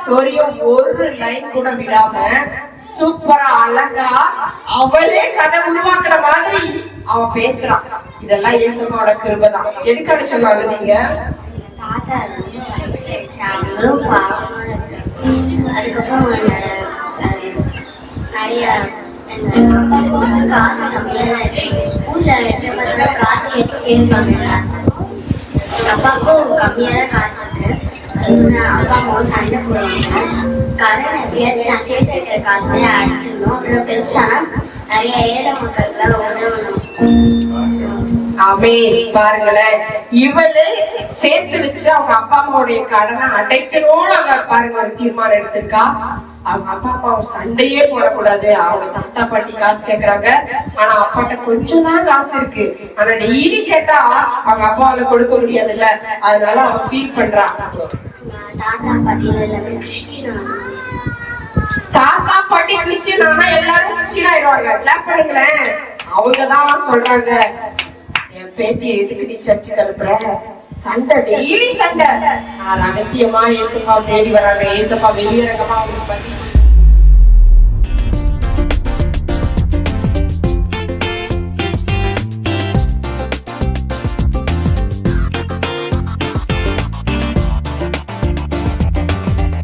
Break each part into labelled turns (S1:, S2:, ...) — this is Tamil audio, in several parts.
S1: ஸ்டோரியும் ஒரு லைன் கூட விடாம சூப்பரா அழகா அவளே கதை உருவாக்குற மாதிரி அவன் பேசுறான். இதெல்லாம் இயேசுவோட கிருபை தான். எதுக்காக சொன்னாங்க நீங்க?
S2: தாத்தா அவங்களும் அதுக்கப்புறம் நிறைய காசு கம்மியா தான் இருக்கு. ஊர்ல பார்த்தா காசு கேட்டுட்டே இருப்பாங்க. அப்பாவுக்கும் கம்மியா தான் காசு இருக்கு. அப்பா அம்மாவும் சண்டை போடுவாங்க. கடன் எப்படியாச்சும் நான் சேர்த்து வைக்கிற காசுலேயே அடிச்சிடணும். அப்புறம் பெருசானா நிறைய ஏழை மக்களுக்கு உதவணும்.
S1: அமே பாருங்களேன், இவளு சேர்த்து வச்சு அவங்க அப்பா அம்மாவுடைய கடனை அடைக்கணும்னு அவ பாருங்க ஒரு தீர்மானம் எடுத்திருக்கா. அவங்க அப்பா அம்மாவை சண்டையே போடக்கூடாது. அவங்க தாத்தா பாட்டி காசு கேக்குறாங்க, ஆனா அப்பாட்ட கொஞ்சம் தான் காசு இருக்கு. ஆனா டெய்லி கேட்டா அவங்க அப்பாவால கொடுக்க முடியாதுல்ல, அதனால அவ ஃபீல் பண்றா.
S2: தாத்தா பாட்டி எல்லாமே கிறிஸ்டியன்.
S1: தாத்தா பாட்டி கிறிஸ்டியன் ஆனா எல்லாரும் கிறிஸ்டியன் ஆயிடுவாங்க. கிளாப் பண்ணுங்களேன். அவங்கதான் சொல்றாங்க, என் பேத்திய எதுக்கு நீ சர்ச்சுக்கு அனுப்புற? சண்டை, டெய்லி சண்டை. ரகசியமா ஏசப்பா தேடி வராங்க. ஏசப்பா வெளியரங்கமா அவங்களுக்கு பண்ணி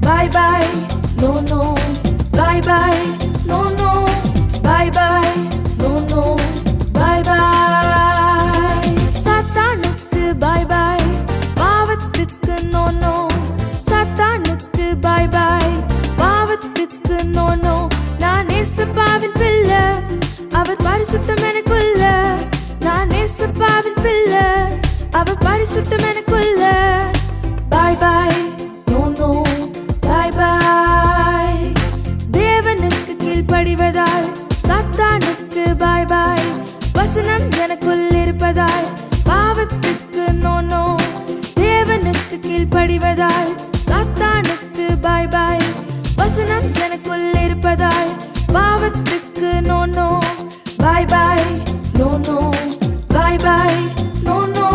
S3: bye bye no no bye bye no no bye bye no no bye bye சாத்தானுக்கு bye bye பாவத்துக்கு no no சாத்தானுக்கு bye bye பாவத்துக்கு no no நான் ஏசப்பாவின் பிள்ளை அவர் பரிசுத்தம் எனக்குள்ள நான் ஏசப்பாவின் பிள்ளை அவர் பரிசுத்தம் எனக்குள்ள bye bye no no bye bye தேவனுக்கு கீழ்ப்படிவதால் சாத்தானுக்கு bye bye வசனம் எனக்குள் இருப்பதால் பாவத்துக்கு no no தேவனுக்கு கீழ்ப்படிவதால் சாத்தானுக்கு bye bye வசனம் எனக்குள் இருப்பதால் பாவத்துக்கு no no bye bye no no bye bye no no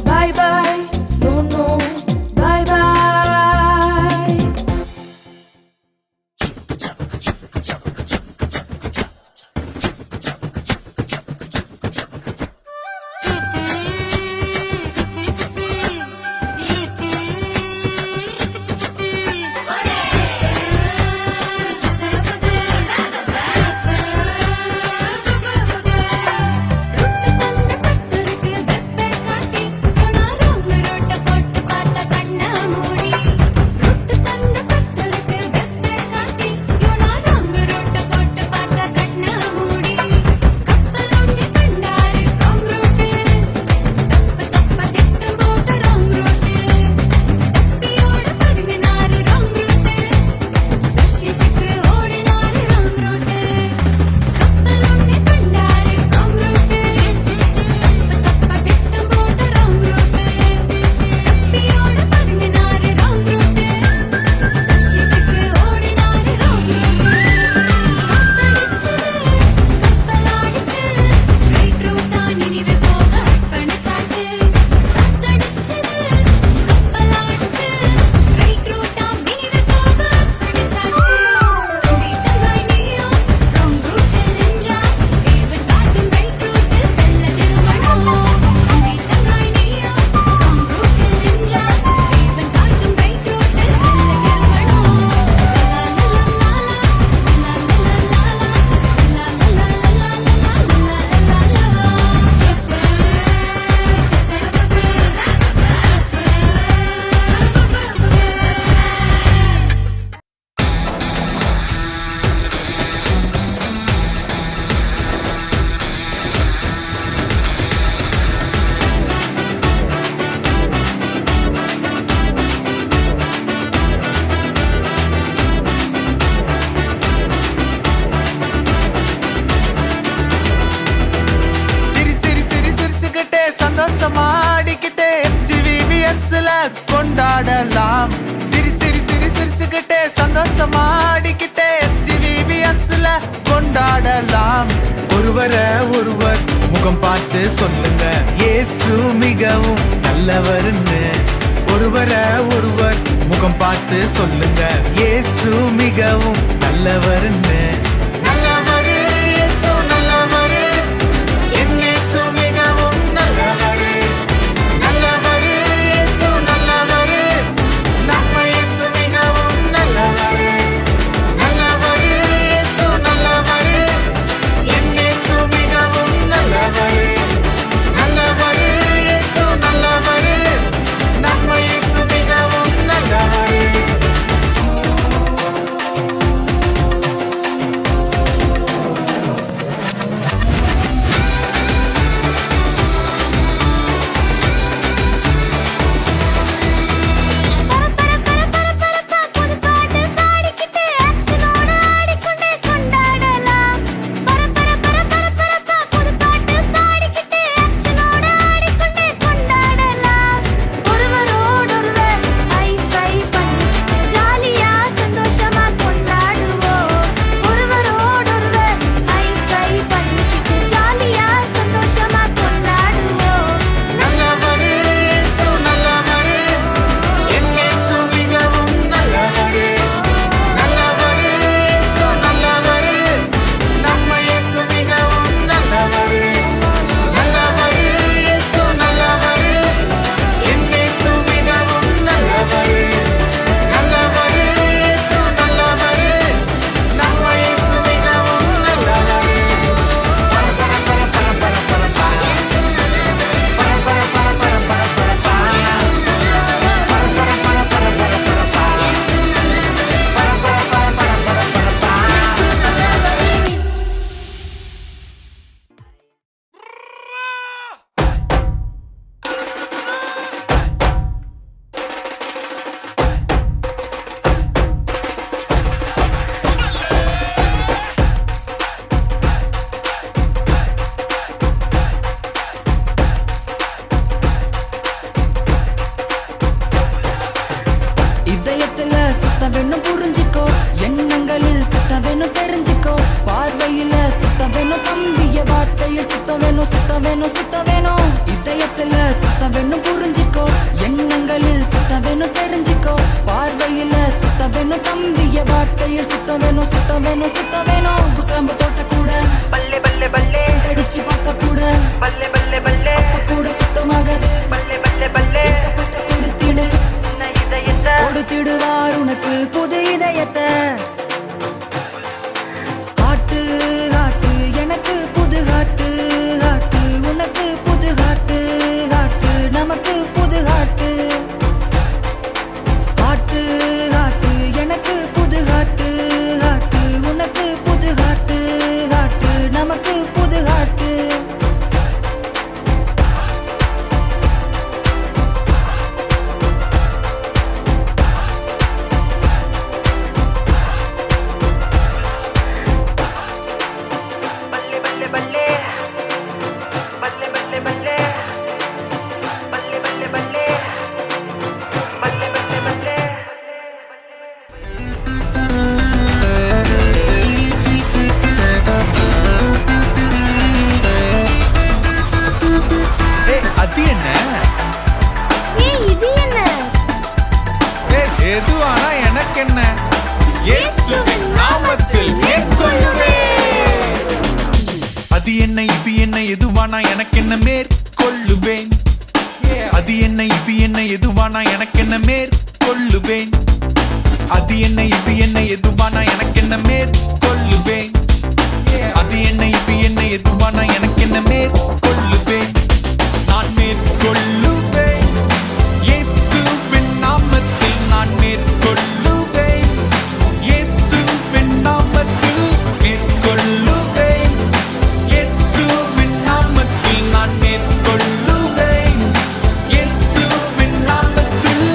S3: bye bye no no bye bye
S4: சந்தோஷமாடிக்கிட்டே FGVBSல கொண்டாடலாம். சிரி சிரி சிரி சிரிச்சுக்கிட்டே சந்தோஷமாடிக்கிட்டே FGVBSல கொண்டாடலாம். ஒருவரை ஒருவர் முகம் பார்த்து சொல்லுங்க, இயேசு மிகவும் நல்லவர்னு. ஒருவரை ஒருவர் முகம் பார்த்து சொல்லுங்க, இயேசு மிகவும் நல்லவர்னு. நல்லவரு இயேசு நல்லவரு, என் இயேசு மிகவும் நல்லவரு. நல்லவரு இயேசு நல்லவரு, நம்ம இயேசு மிகவும் நல்லவரு. நல்லவரு இயேசு நல்லவரு, என் இயேசு மிகவும் நல்லவரு. நல்லவரு இயேசு நல்லவரு, நம்ம இயேசு மிகவும் நல்லவரு. நல்லவரு இயேசு நல்லவரு, என் இயேசு மிகவும் நல்லவரு. நல்லவரு இயேசு நல்லவரு, நம்ம இயேசு மிகவும் நல்லவரு. நல்லவரு இயேசு நல்லவரு, என் இயேசு மிகவும் நல்லவரு. நல்லவரு இயேசு நல்லவரு, நம்ம இயேசு மிகவும் நல்லவரு.
S5: இதயத்துல சுத்தம் வேணும் புரிஞ்சிக்கோ, எண்ணங்களில் சுத்தம் வேணும் தெரிஞ்சிக்கோ, பார்வையில சுத்தம் வேணும் தம்பிய, வார்த்தையில் சுத்தம் வேணும் சுத்தம் வேணும் சுத்தம் வேணும். இதயத்துல சுத்தம் வேணும் புரிஞ்சிக்கோ, எண்ணங்களில் சுத்தம் வேணும் தெரிஞ்சிக்கோ, பார்வையில சுத்தம் வேணும் தம்பிய, வார்த்தையில் சுத்தம் வேணும் சுத்தம் வேணும் சுத்தம் வேணும். குசாம்பு போட்ட கூட பல்லே பல்லே பல்லே, அடிச்சு பார்க்க கூட பல்லே பல்லே பல்லே, அப்ப கூட சுத்தமாகாது பல்லே பல்லே பல்லே. கொடுத்திடு கொடுத்திடுவார் உனக்கு புது இதயத்தை. காட்டு காட்டு எனக்கு புது காட்டு காட்டு, உனக்கு புது காட்டு காட்டு, நமக்கு புது காட்டு. காட்டு காட்டு எனக்கு புது காட்டு காட்டு, உனக்கு புது காட்டு காட்டு, நமக்கு புது காட்டு.
S4: அது என்ன? எதுவானா எனக்கு என்ன, இயேசுவின் நாமத்தில் மேற்கொள்ளுவேன். அது என்ன இது என்ன எதுவானா எனக்கு என்ன மேற்கொள்ளுவேன். அது என்ன இது என்ன எதுவானா எனக்கு என்ன மேற்கொள்ளுவேன். அது என்ன இது என்ன எதுவானா எனக்கு என்ன மேற்கொள்ளுவேன். அது என்ன இது என்ன எதுவானா எனக்கு என்ன மேற்கொள்ளுவேன். நான் மேற்கொள்ளுவேன், இயேசுவின் நாமத்தில் நான் மேற்கொள்ளுவேன். இயேசுவின் நாமத்தில் மேற்கொள்ளுவேன். இயேசுவின் நாமத்தில் நான் மேற்கொள்ளுவேன். இயேசுவின் நாமத்தில்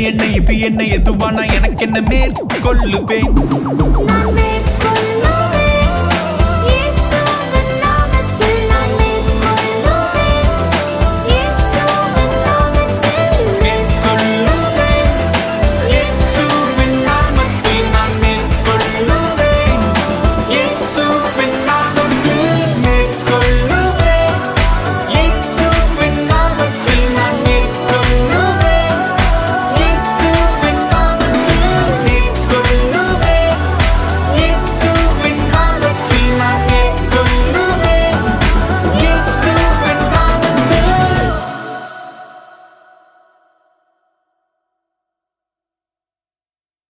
S4: என்ன இது என்ன எதுவானா எனக்கு என்ன மேற்கொள்ளுவேன்